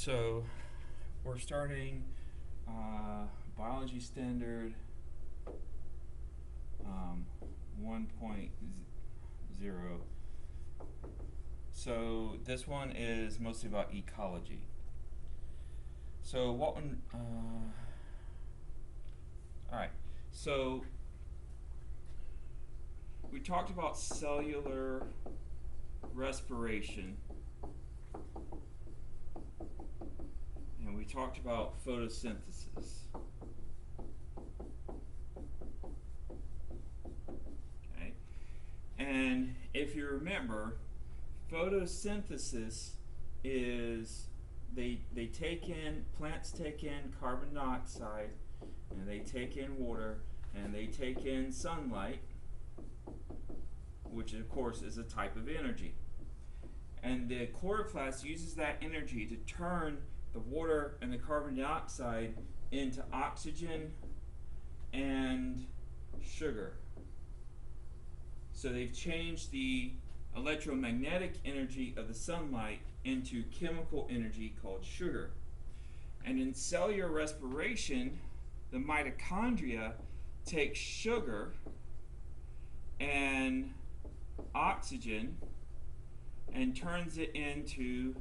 So we're starting biology standard 1.0. So this one is mostly about ecology. So what one? All right. So we talked about cellular respiration, and we talked about photosynthesis. Okay, and if you remember, photosynthesis is they take in plants take in carbon dioxide, and they take in water, and they take in sunlight, which of course is a type of energy. And the chloroplast uses that energy to turn the water and the carbon dioxide into oxygen and sugar. So they've changed the electromagnetic energy of the sunlight into chemical energy called sugar. And in cellular respiration, the mitochondria take sugar and oxygen and turns it into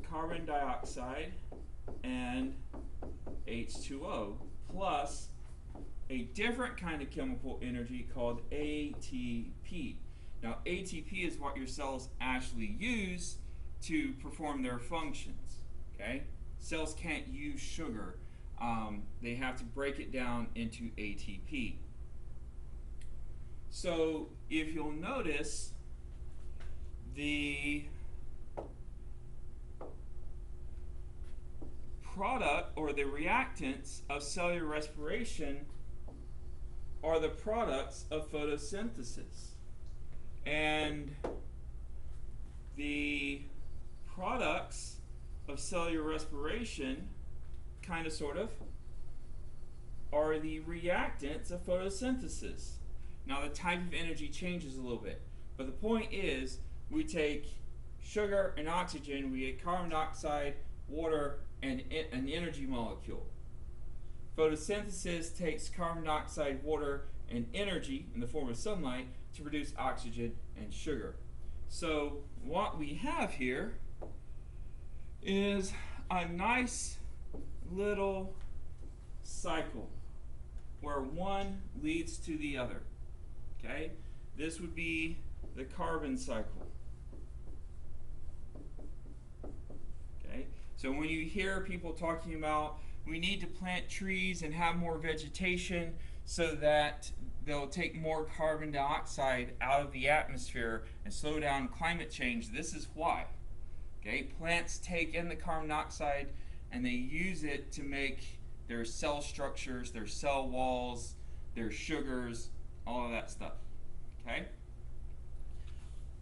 carbon dioxide and H2O plus a different kind of chemical energy called ATP. Now, ATP is what your cells actually use to perform their functions. Okay, cells can't use sugar; they have to break it down into ATP. So, if you'll notice, the product or the reactants of cellular respiration are the products of photosynthesis. And the products of cellular respiration, kind of, sort of, are the reactants of photosynthesis. Now, the type of energy changes a little bit, but the point is we take sugar and oxygen, we get carbon dioxide, water, and an energy molecule. Photosynthesis takes carbon dioxide, water, and energy in the form of sunlight to produce oxygen and sugar. So what we have here is a nice little cycle where one leads to the other. Okay? This would be the carbon cycle. Okay? So when you hear people talking about we need to plant trees and have more vegetation so that they'll take more carbon dioxide out of the atmosphere and slow down climate change, this is why. Okay? Plants take in the carbon dioxide and they use it to make their cell structures, their cell walls, their sugars, all of that stuff. Okay?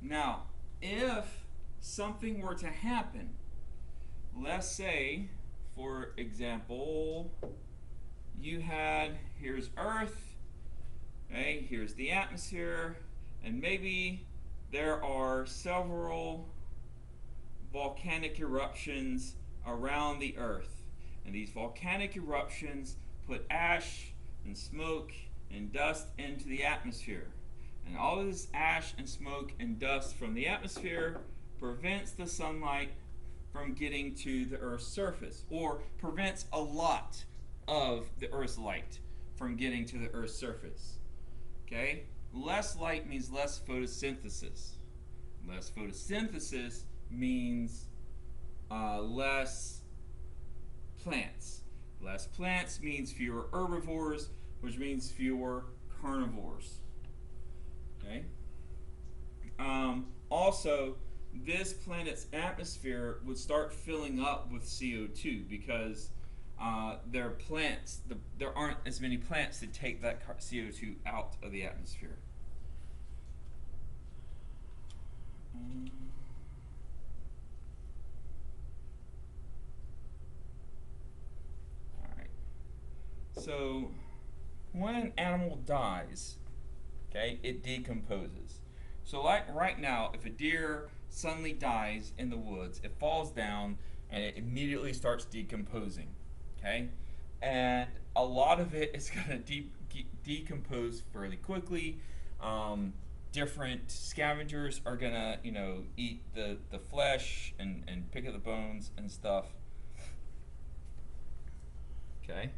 Now, if something were to happen, let's say, for example, here's Earth, okay, here's the atmosphere, and maybe there are several volcanic eruptions around the Earth. And these volcanic eruptions put ash and smoke and dust into the atmosphere. And all of this ash and smoke and dust from the atmosphere prevents the sunlight from getting to the Earth's surface, or prevents a lot of the Earth's light from getting to the Earth's surface. Okay? Less light means less photosynthesis. Less photosynthesis means less plants. Less plants means fewer herbivores, which means fewer carnivores. Okay? Also, this planet's atmosphere would start filling up with CO2 because there aren't as many plants to take that CO2 out of the atmosphere. All right. So when an animal dies, okay, it decomposes. So like right now, if a deer suddenly dies in the woods, it falls down and it immediately starts decomposing. Okay? And a lot of it is going to decompose fairly quickly. Different scavengers are going to, eat the flesh and pick at the bones and stuff. Okay?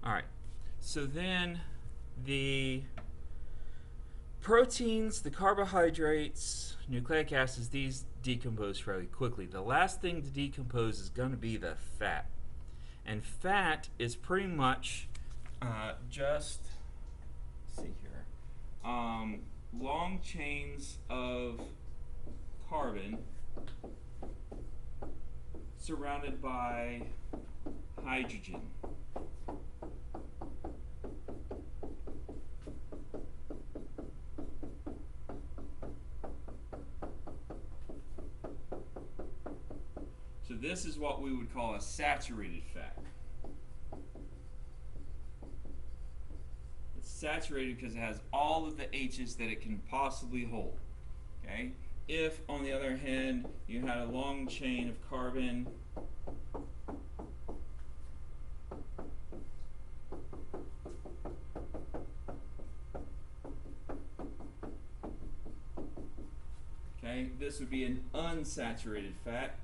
All right. So then the proteins, the carbohydrates, nucleic acids, these decompose fairly quickly. The last thing to decompose is going to be the fat. And fat is pretty much just, let's see here, long chains of carbon surrounded by hydrogen. So this is what we would call a saturated fat. It's saturated because it has all of the H's that it can possibly hold. Okay? If, on the other hand, you had a long chain of carbon okay, this would be an unsaturated fat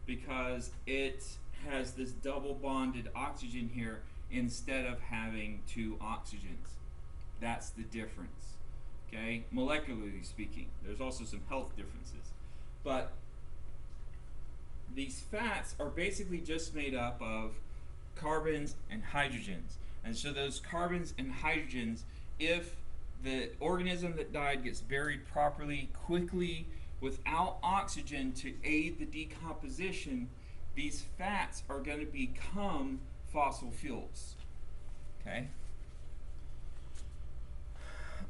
because it has this double bonded oxygen here instead of having two oxygens. That's the difference. Okay, molecularly speaking. There's also some health differences. But these fats are basically just made up of carbons and hydrogens. And so those carbons and hydrogens, if the organism that died gets buried properly, quickly, without oxygen to aid the decomposition, these fats are going to become fossil fuels. Okay?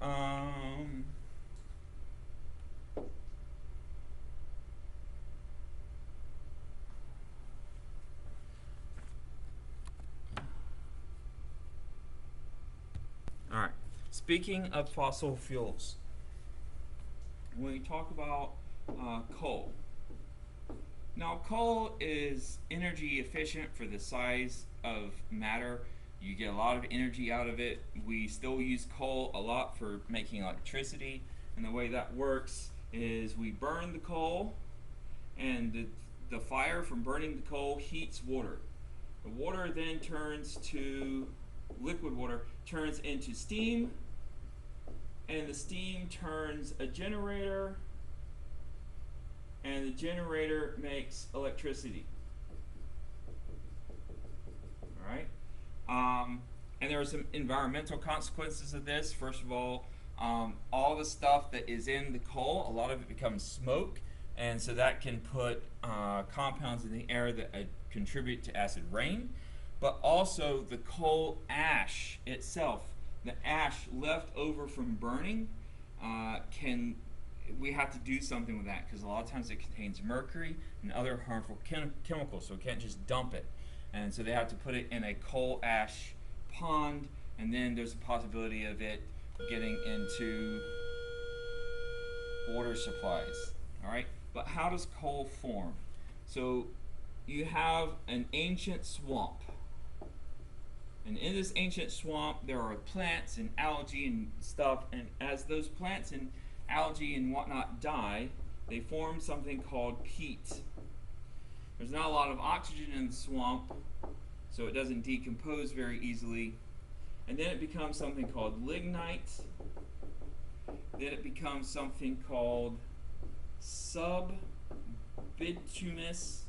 All right. Speaking of fossil fuels, when we talk about coal, now coal is energy efficient for the size of matter. You get a lot of energy out of it. We still use coal a lot for making electricity, and the way that works is we burn the coal, and the fire from burning the coal heats water. The water then turns to liquid water, turns into steam, and the steam turns a generator, and the generator makes electricity. All right? And there are some environmental consequences of this. First of all the stuff that is in the coal, a lot of it becomes smoke, and so that can put compounds in the air that contribute to acid rain. But also the coal ash itself, the ash left over from burning, we have to do something with that because a lot of times it contains mercury and other harmful chemicals, so we can't just dump it. And so they have to put it in a coal ash pond, and then there's a possibility of it getting into water supplies. All right, but how does coal form? So you have an ancient swamp, and in this ancient swamp there are plants and algae and stuff, and as those plants and algae and whatnot die, they form something called peat. There's not a lot of oxygen in the swamp, so it doesn't decompose very easily. And then it becomes something called lignite. Then it becomes something called subbituminous.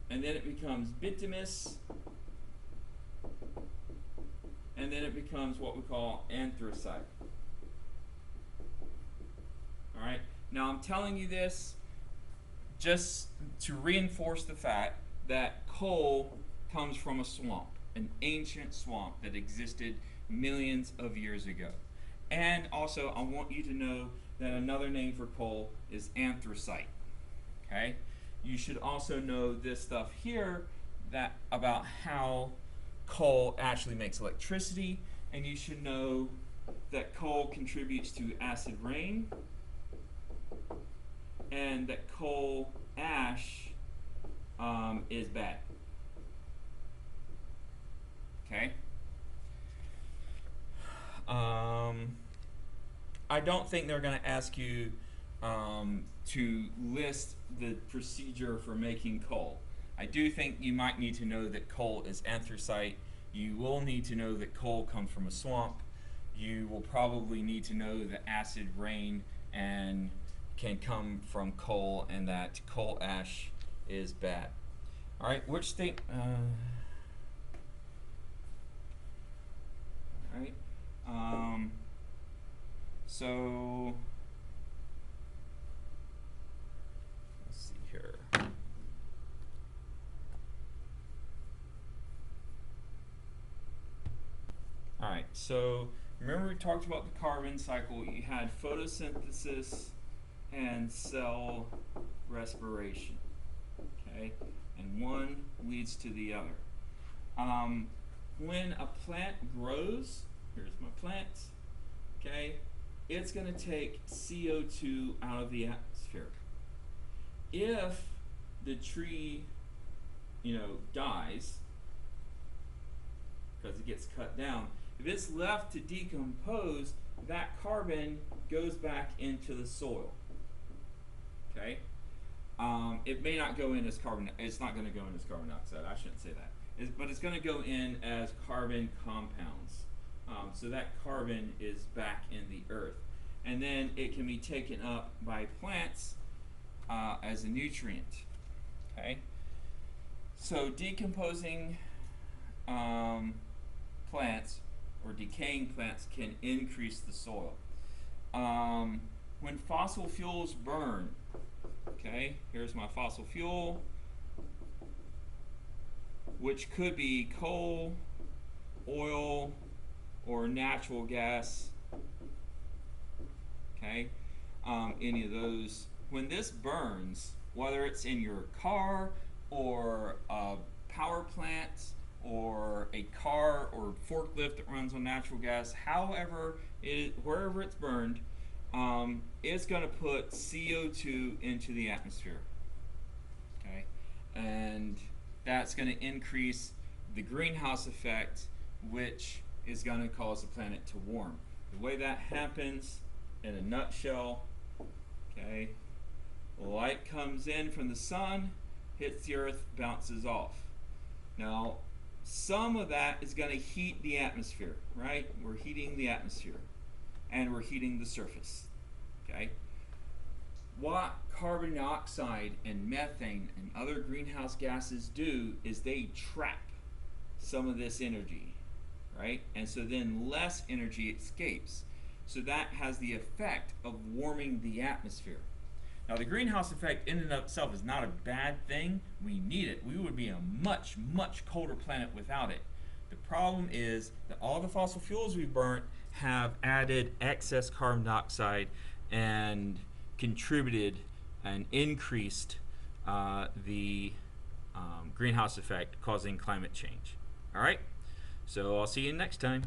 And then it becomes bituminous. And then it becomes what we call anthracite. Alright, now I'm telling you this just to reinforce the fact that coal comes from a swamp, an ancient swamp that existed millions of years ago. And also, I want you to know that another name for coal is anthracite. Okay? you should also know this stuff here that about how coal actually makes electricity, and you should know that coal contributes to acid rain and that coal ash is bad. Okay? I don't think they're going to ask you to list the procedure for making coal. I do think you might need to know that coal is anthracite. You will need to know that coal comes from a swamp. You will probably need to know that acid rain and can come from coal, and that coal ash is bad. All right, which state? All right. So let's see here. All right. So remember we talked about the carbon cycle. You had photosynthesis and cell respiration. Okay, and one leads to the other. When a plant grows, here's my plant, okay, it's going to take CO2 out of the atmosphere. If the tree, dies, because it gets cut down, if it's left to decompose, that carbon goes back into the soil. Okay? It may not go in as carbon, it's not going to go in as carbon dioxide, I shouldn't say that. But it's going to go in as carbon compounds. So that carbon is back in the earth. And then it can be taken up by plants as a nutrient. Okay? So decomposing plants or decaying plants can increase the soil. When fossil fuels burn, okay, here's my fossil fuel, which could be coal, oil, or natural gas. Okay, any of those. When this burns, whether it's in your car or a power plant or a car or forklift that runs on natural gas, wherever it's burned, it's going to put CO2 into the atmosphere. Okay, and that's going to increase the greenhouse effect, which is going to cause the planet to warm. The way that happens, in a nutshell, okay, light comes in from the sun, hits the earth, bounces off. Now, some of that is going to heat the atmosphere, right? We're heating the atmosphere, and we're heating the surface, okay? What carbon dioxide and methane and other greenhouse gases do is they trap some of this energy, right? And so then less energy escapes. So that has the effect of warming the atmosphere. Now the greenhouse effect in and of itself is not a bad thing. We need it. We would be a much, much colder planet without it. The problem is that all the fossil fuels we've burnt have added excess carbon dioxide and contributed and increased the greenhouse effect, causing climate change. All right, so I'll see you next time.